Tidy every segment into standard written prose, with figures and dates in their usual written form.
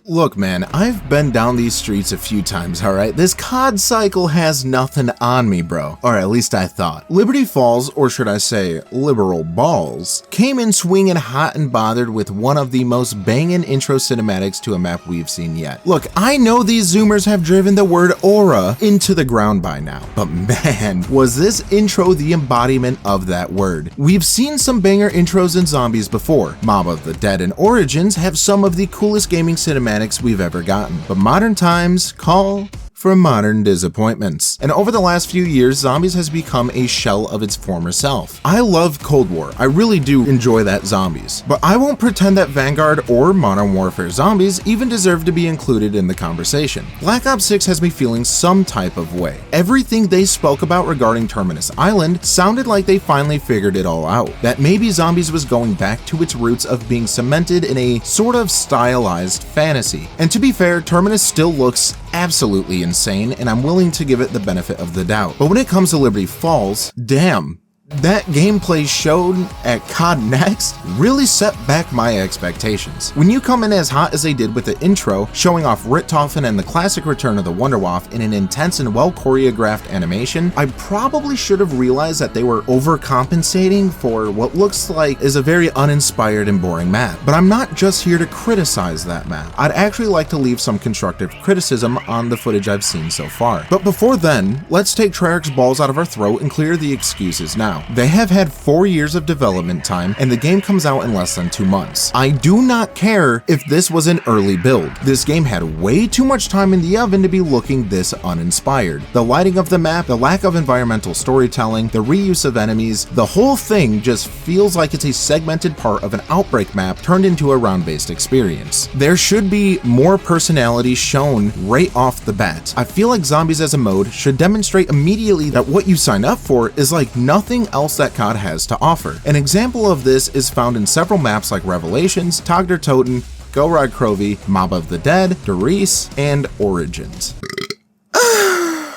Look man, I've been down these streets a few times, alright? This COD cycle has nothing on me, bro. Or at least I thought. Liberty Falls, or should I say, Liberal Balls, came in swinging hot and bothered with one of the most banging intro cinematics to a map we've seen yet. Look, I know these zoomers have driven the word aura into the ground by now, but man, was this intro the embodiment of that word. We've seen some banger intros in Zombies before. Mob of the Dead and Origins have some of the coolest gaming cinematics we've ever gotten, but modern times call for modern disappointments. And over the last few years, Zombies has become a shell of its former self. I love Cold War, I really do enjoy that Zombies, but I won't pretend that Vanguard or Modern Warfare Zombies even deserve to be included in the conversation. Black Ops 6 has me feeling some type of way. Everything they spoke about regarding Terminus Island sounded like they finally figured it all out, that maybe Zombies was going back to its roots of being cemented in a sort of stylized fantasy. And to be fair, Terminus still looks absolutely insane, and I'm willing to give it the benefit of the doubt. But when it comes to Liberty Falls, damn, that gameplay showed at COD Next really set back my expectations. When you come in as hot as they did with the intro, showing off Richthofen and the classic return of the Wunderwaffe in an intense and well choreographed animation, I probably should have realized that they were overcompensating for what looks like is a very uninspired and boring map. But I'm not just here to criticize that map. I'd actually like to leave some constructive criticism on the footage I've seen so far. But before then, let's take Treyarch's balls out of our throat and clear the excuses now. They have had 4 years of development time, and the game comes out in less than 2 months. I do not care if this was an early build. This game had way too much time in the oven to be looking this uninspired. The lighting of the map, the lack of environmental storytelling, the reuse of enemies, the whole thing just feels like it's a segmented part of an Outbreak map turned into a round-based experience. There should be more personality shown right off the bat. I feel like Zombies as a mode should demonstrate immediately that what you sign up for is like nothing else that COD has to offer. An example of this is found in several maps like Revelations, Togder Toten, Gorod Krovi, Mob of the Dead, Doris, and Origins.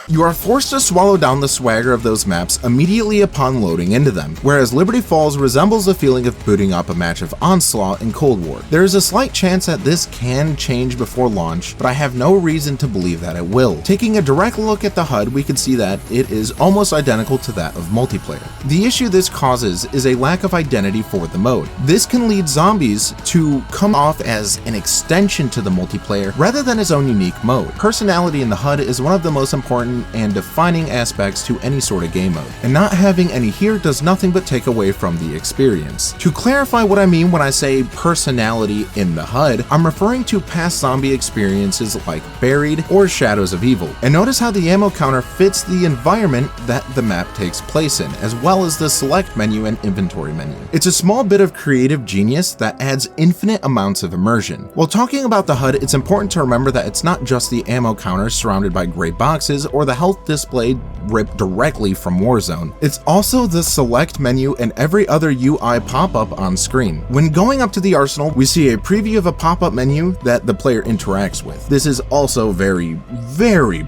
You are forced to swallow down the swagger of those maps immediately upon loading into them, whereas Liberty Falls resembles the feeling of booting up a match of Onslaught in Cold War. There is a slight chance that this can change before launch, but I have no reason to believe that it will. Taking a direct look at the HUD, we can see that it is almost identical to that of multiplayer. The issue this causes is a lack of identity for the mode. This can lead Zombies to come off as an extension to the multiplayer rather than its own unique mode. Personality in the HUD is one of the most important and defining aspects to any sort of game mode, and not having any here does nothing but take away from the experience. To clarify what I mean when I say personality in the HUD, I'm referring to past zombie experiences like Buried or Shadows of Evil. And notice how the ammo counter fits the environment that the map takes place in, as well as the select menu and inventory menu. It's a small bit of creative genius that adds infinite amounts of immersion. While talking about the HUD, it's important to remember that it's not just the ammo counter surrounded by gray boxes or the health display ripped directly from Warzone. It's also the select menu and every other UI pop-up on screen. When going up to the arsenal, we see a preview of a pop-up menu that the player interacts with. This is also very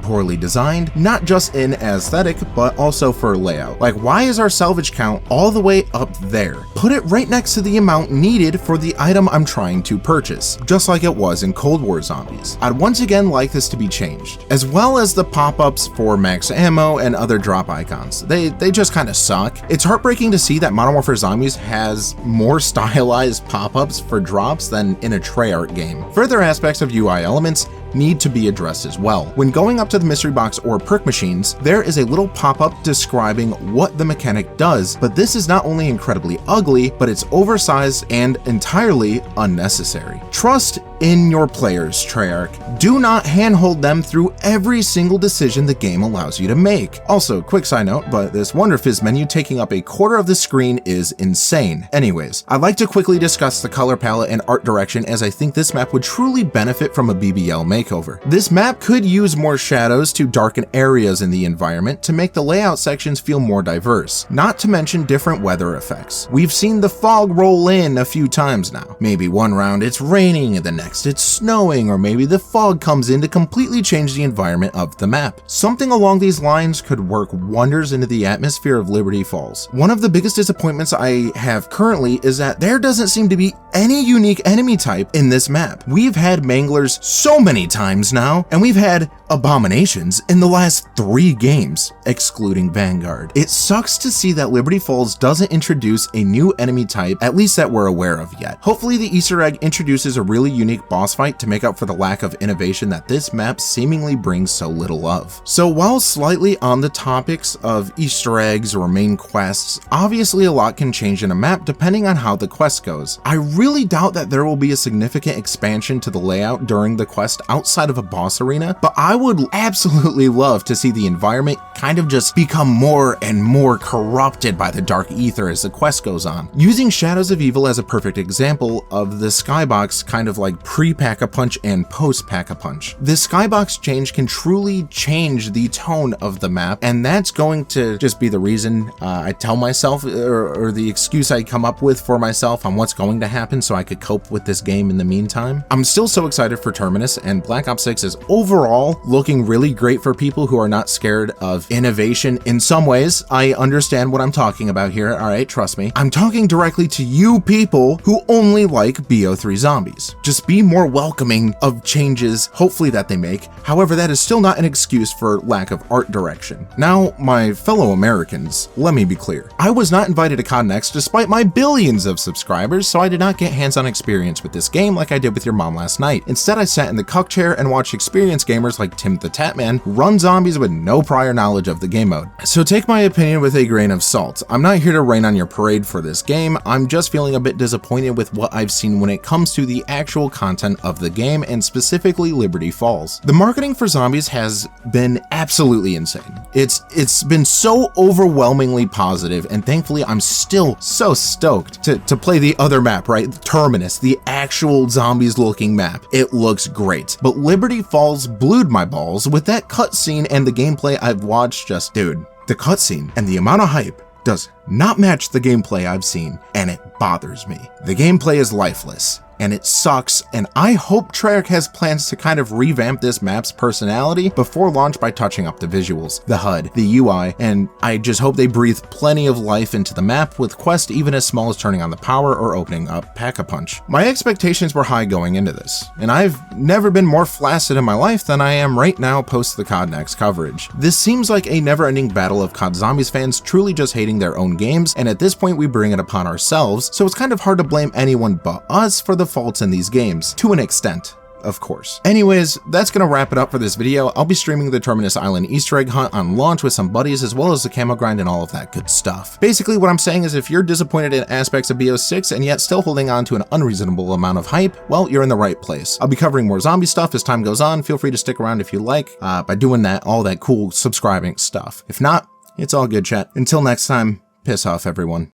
poorly designed, not just in aesthetic, but also for layout. Like, why is our salvage count all the way up there? Put it right next to the amount needed for the item I'm trying to purchase, just like it was in Cold War Zombies. I'd once again like this to be changed, as well as the pop-ups for max ammo and other drop icons. They just kind of suck. It's heartbreaking to see that Modern Warfare Zombies has more stylized pop-ups for drops than in a Treyarch game. Further aspects of UI elements need to be addressed as well. When going up to the mystery box or perk machines, there is a little pop-up describing what the mechanic does, but this is not only incredibly ugly, but it's oversized and entirely unnecessary. Trust in your players, Treyarch. Do not handhold them through every single decision the game allows you to make. Also, quick side note, but this WonderFizz menu taking up a quarter of the screen is insane. Anyways, I'd like to quickly discuss the color palette and art direction, as I think this map would truly benefit from a BBL makeover. This map could use more shadows to darken areas in the environment to make the layout sections feel more diverse, not to mention different weather effects. We've seen the fog roll in a few times now. Maybe one round it's raining, and the next it's snowing, or maybe the fog comes in to completely change the environment of the map. Something along these lines could work wonders into the atmosphere of Liberty Falls. One of the biggest disappointments I have currently is that there doesn't seem to be any unique enemy type in this map. We've had manglers so many times now, and we've had abominations in the last 3 games, excluding Vanguard. It sucks to see that Liberty Falls doesn't introduce a new enemy type, at least that we're aware of yet. Hopefully the Easter egg introduces a really unique boss fight to make up for the lack of innovation that this map seemingly brings so little of. So while slightly on the topics of Easter eggs or main quests, obviously a lot can change in a map depending on how the quest goes. I really doubt that there will be a significant expansion to the layout during the quest outside of a boss arena, but I would absolutely love to see the environment kind of just become more and more corrupted by the dark ether as the quest goes on. Using Shadows of Evil as a perfect example of the skybox kind of like pre-Pack-a-Punch and post-Pack-a-Punch. This skybox change can truly change the tone of the map, and that's going to just be the reason I tell myself, or the excuse I come up with for myself on what's going to happen so I could cope with this game in the meantime. I'm still so excited for Terminus, and Black Ops 6 is overall looking really great for people who are not scared of innovation. In some ways, I understand what I'm talking about here, alright, trust me. I'm talking directly to you people who only like BO3 zombies. Just be more welcoming of changes, hopefully, that they make. However, that is still not an excuse for lack of art direction. Now, my fellow Americans, let me be clear. I was not invited to COD Next despite my billions of subscribers, so I did not get hands-on experience with this game like I did with your mom last night. Instead, I sat in the cuck chair and watched experienced gamers like Tim the Tatman run zombies with no prior knowledge of the game mode. So take my opinion with a grain of salt. I'm not here to rain on your parade for this game, I'm just feeling a bit disappointed with what I've seen when it comes to the actual content of the game, and specifically Liberty Falls. The marketing for zombies has been absolutely insane. It's been so overwhelmingly positive, and thankfully I'm still so stoked to play the other map, right? Terminus, the actual zombies looking map. It looks great. But Liberty Falls blued my balls with that cutscene, and the gameplay I've watched. Just, dude, the cutscene and the amount of hype does not match the gameplay I've seen, and it bothers me. The gameplay is lifeless, and it sucks, and I hope Treyarch has plans to kind of revamp this map's personality before launch by touching up the visuals, the HUD, the UI, and I just hope they breathe plenty of life into the map with quests even as small as turning on the power or opening up Pack-a-Punch. My expectations were high going into this, and I've never been more flaccid in my life than I am right now post the COD Next coverage. This seems like a never-ending battle of COD Zombies fans truly just hating their own games, and at this point we bring it upon ourselves, so it's kind of hard to blame anyone but us for the faults in these games, to an extent, of course. Anyways, that's gonna wrap it up for this video. I'll be streaming the Terminus Island Easter egg hunt on launch with some buddies, as well as the camo grind and all of that good stuff. Basically, what I'm saying is if you're disappointed in aspects of BO6 and yet still holding on to an unreasonable amount of hype, well, you're in the right place. I'll be covering more zombie stuff as time goes on. Feel free to stick around if you like, by doing that, all that cool subscribing stuff. If not, it's all good, chat. Until next time, piss off, everyone.